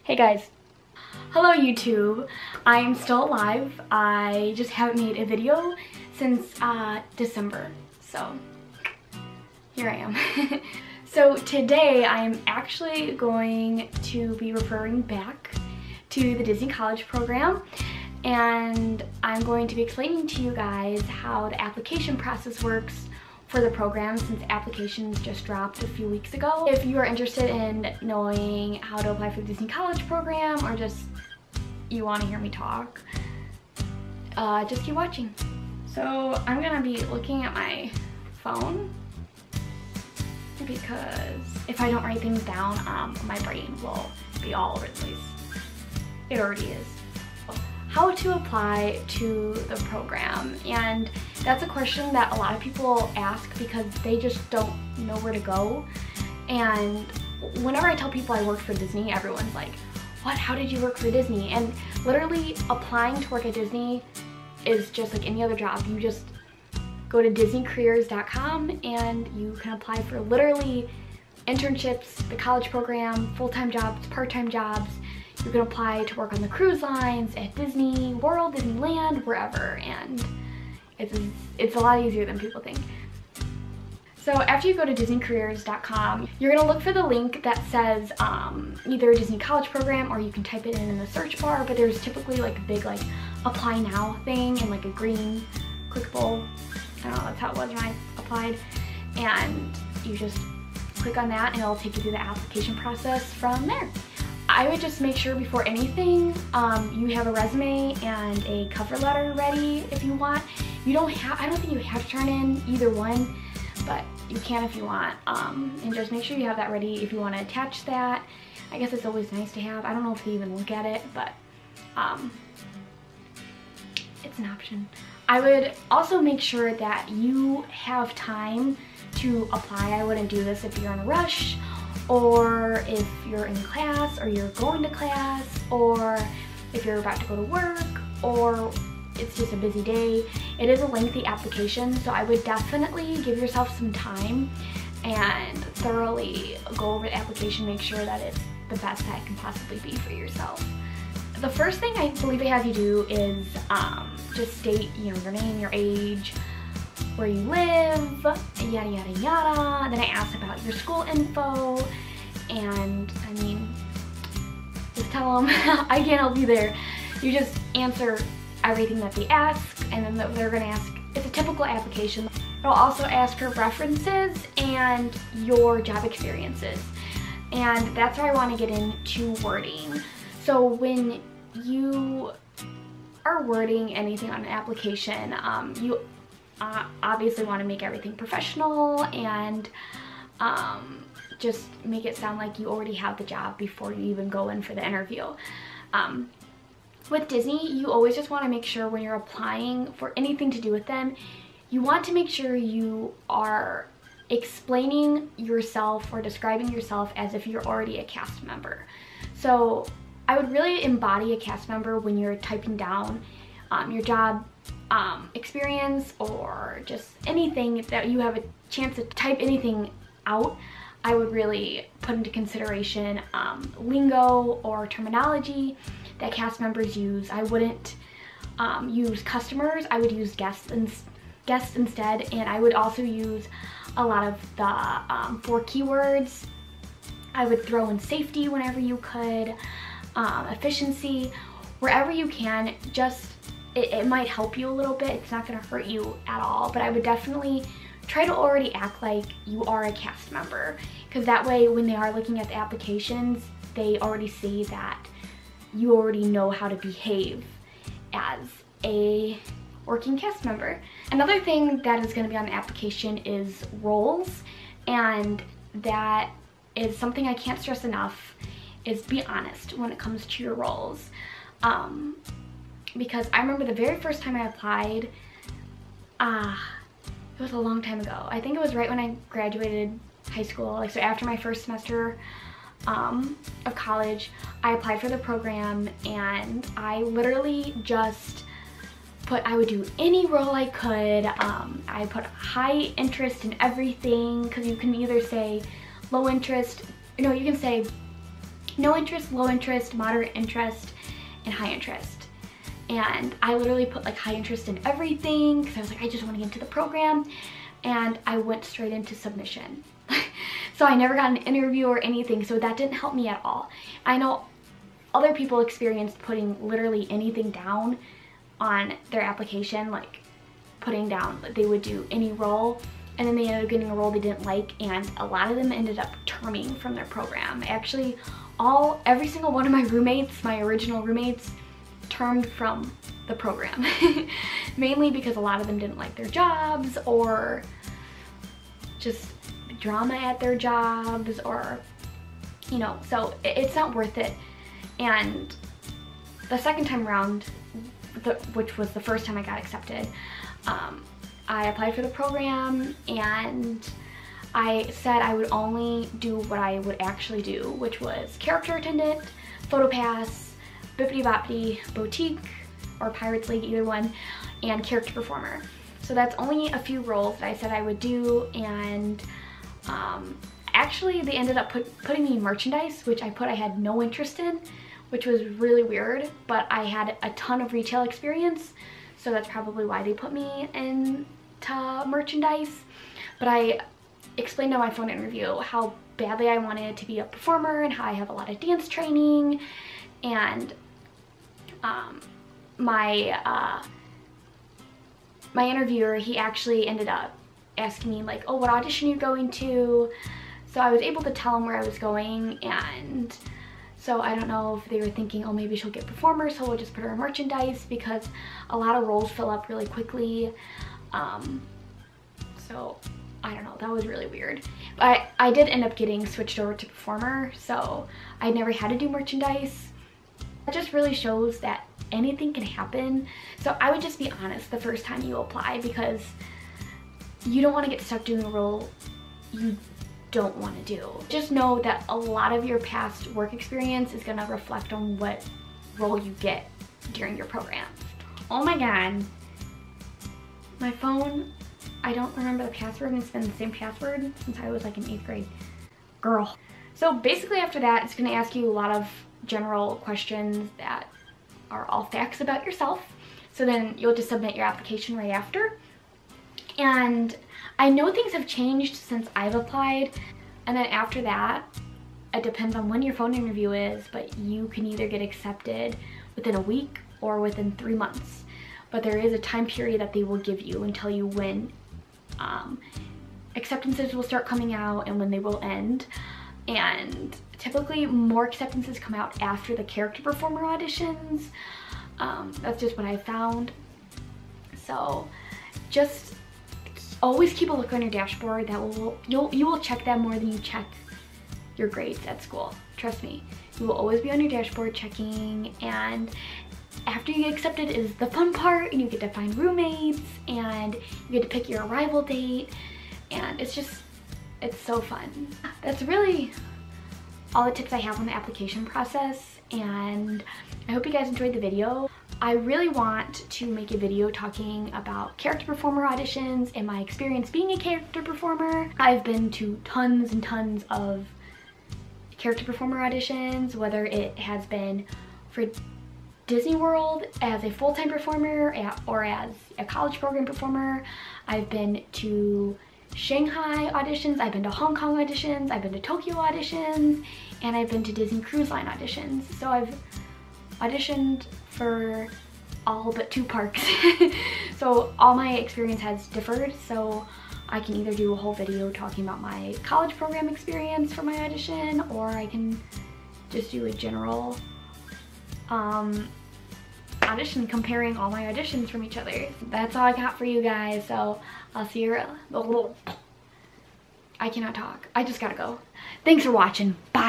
Hey guys. Hello YouTube. I'm still alive. I just haven't made a video since December, so here I am. So today I'm actually going to be referring back to the Disney College program, and I'm going to be explaining to you guys how the application process works for the program, since applications just dropped a few weeks ago. If you are interested in knowing how to apply for the Disney College program, or just you want to hear me talk, just keep watching. So I'm gonna be looking at my phone because if I don't write things down, my brain will be all over the place. It already is. How to apply to the program, and that's a question that a lot of people ask because they just don't know where to go. And whenever I tell people I work for Disney, everyone's like, what, how did you work for Disney? And literally applying to work at Disney is just like any other job. You just go to disneycareers.com and you can apply for literally internships, the college program, full-time jobs, part-time jobs. You can apply to work on the cruise lines, at Disney World, Disneyland, wherever, and it's a lot easier than people think. So after you go to disneycareers.com, you're gonna look for the link that says either Disney College program, or you can type it in the search bar, but there's typically like a big like apply now thing and like a green clickable. I don't know, that's how it was when I applied. And you just click on that and it'll take you through the application process from there. I would just make sure before anything you have a resume and a cover letter ready if you want. You don't have, I don't think you have to turn in either one, but you can if you want. And just make sure you have that ready if you want to attach that. I guess it's always nice to have. I don't know if they even look at it, but it's an option. I would also make sure that you have time to apply. I wouldn't do this if you're in a rush, or if you're in class, or you're going to class, or if you're about to go to work, or it's just a busy day. It is a lengthy application, so I would definitely give yourself some time and thoroughly go over the application, make sure that it's the best that it can possibly be for yourself. The first thing I believe I have you do is just state, your name, your age, where you live, yada yada yada. Then I ask about your school info, and I mean, just tell them I can't help you there. You just answer everything that they ask, and then they're gonna ask, it's a typical application. It'll also ask for references and your job experiences. And that's where I wanna get into wording. So when you are wording anything on an application, you obviously want to make everything professional and just make it sound like you already have the job before you even go in for the interview. With Disney, you always just want to make sure when you're applying for anything to do with them, you want to make sure you are explaining yourself or describing yourself as if you're already a cast member. So I would really embody a cast member when you're typing down your job experience, or just anything that you have a chance to type anything out. I would really put into consideration lingo or terminology that cast members use. I wouldn't use customers, I would use guests instead, and I would also use a lot of the 4 keywords. I would throw in safety whenever you could, efficiency, wherever you can. Just it might help you a little bit. It's not going to hurt you at all, but I would definitely try to already act like you are a cast member, because that way when they are looking at the applications, they already see that you already know how to behave as a working cast member. Another thing that is going to be on the application is roles, and that is something I can't stress enough, is be honest when it comes to your roles. Because I remember the very first time I applied, it was a long time ago. I think it was right when I graduated high school, like so after my first semester of college, I applied for the program, and I literally just put, I would do any role I could. I put high interest in everything, because you can either say low interest, no, you can say no interest, low interest, moderate interest, and high interest. And I literally put like high interest in everything because I was like, I just want to get into the program. And I went straight into submission. So I never got an interview or anything, so that didn't help me at all. I know other people experienced putting literally anything down on their application, like putting down that they would do any role, and then they ended up getting a role they didn't like, and a lot of them ended up terming from their program. Actually, every single one of my roommates, my original roommates, termed from the program. Mainly because a lot of them didn't like their jobs, or just drama at their jobs, or you know, so it's not worth it. And the second time around, which was the first time I got accepted, I applied for the program, and I said I would only do what I would actually do, which was character attendant, photo pass, bippity boppity, boutique, or Pirates League, either one, and character performer. So that's only a few roles that I said I would do, and actually they ended up putting me in merchandise, which I had no interest in, which was really weird, but I had a ton of retail experience, so that's probably why they put me into merchandise. But I explained on my phone interview how badly I wanted to be a performer and how I have a lot of dance training, and my interviewer, he actually ended up asking me like, oh, what audition are you going to? So I was able to tell him where I was going, and so I don't know if they were thinking, oh, maybe she'll get performer, so we'll just put her in merchandise, because a lot of roles fill up really quickly. So I don't know, that was really weird. But I did end up getting switched over to performer, so I never had to do merchandise. That just really shows that anything can happen. So I would just be honest the first time you apply, because you don't want to get stuck doing a role you don't want to do. Just know that a lot of your past work experience is going to reflect on what role you get during your program. Oh my god, my phone, I don't remember the password, and it's been the same password since I was like in 8th grade. Girl. So basically after that, it's going to ask you a lot of general questions that are all facts about yourself. So then you'll just submit your application right after. And I know things have changed since I've applied, and then after that, it depends on when your phone interview is, but you can either get accepted within a week or within 3 months. But there is a time period that they will give you and tell you when acceptances will start coming out and when they will end. And typically more acceptances come out after the character performer auditions. That's just what I found. So just always keep a look on your dashboard. You will check that more than you check your grades at school. Trust me, you will always be on your dashboard checking, and after you get accepted is the fun part, and you get to find roommates, and you get to pick your arrival date, and it's so fun. That's really all the tips I have on the application process, and I hope you guys enjoyed the video. I really want to make a video talking about character performer auditions and my experience being a character performer. I've been to tons and tons of character performer auditions, whether it has been for Disney World as a full-time performer or as a college program performer. I've been to Shanghai auditions, I've been to Hong Kong auditions, I've been to Tokyo auditions, and I've been to Disney Cruise Line auditions. So I've auditioned for all but 2 parks. So all my experience has differed, so I can either do a whole video talking about my college program experience for my audition, or I can just do a general audition comparing all my auditions from each other. That's all I got for you guys, so I'll see you. I cannot talk. I just gotta go. Thanks for watching. Bye.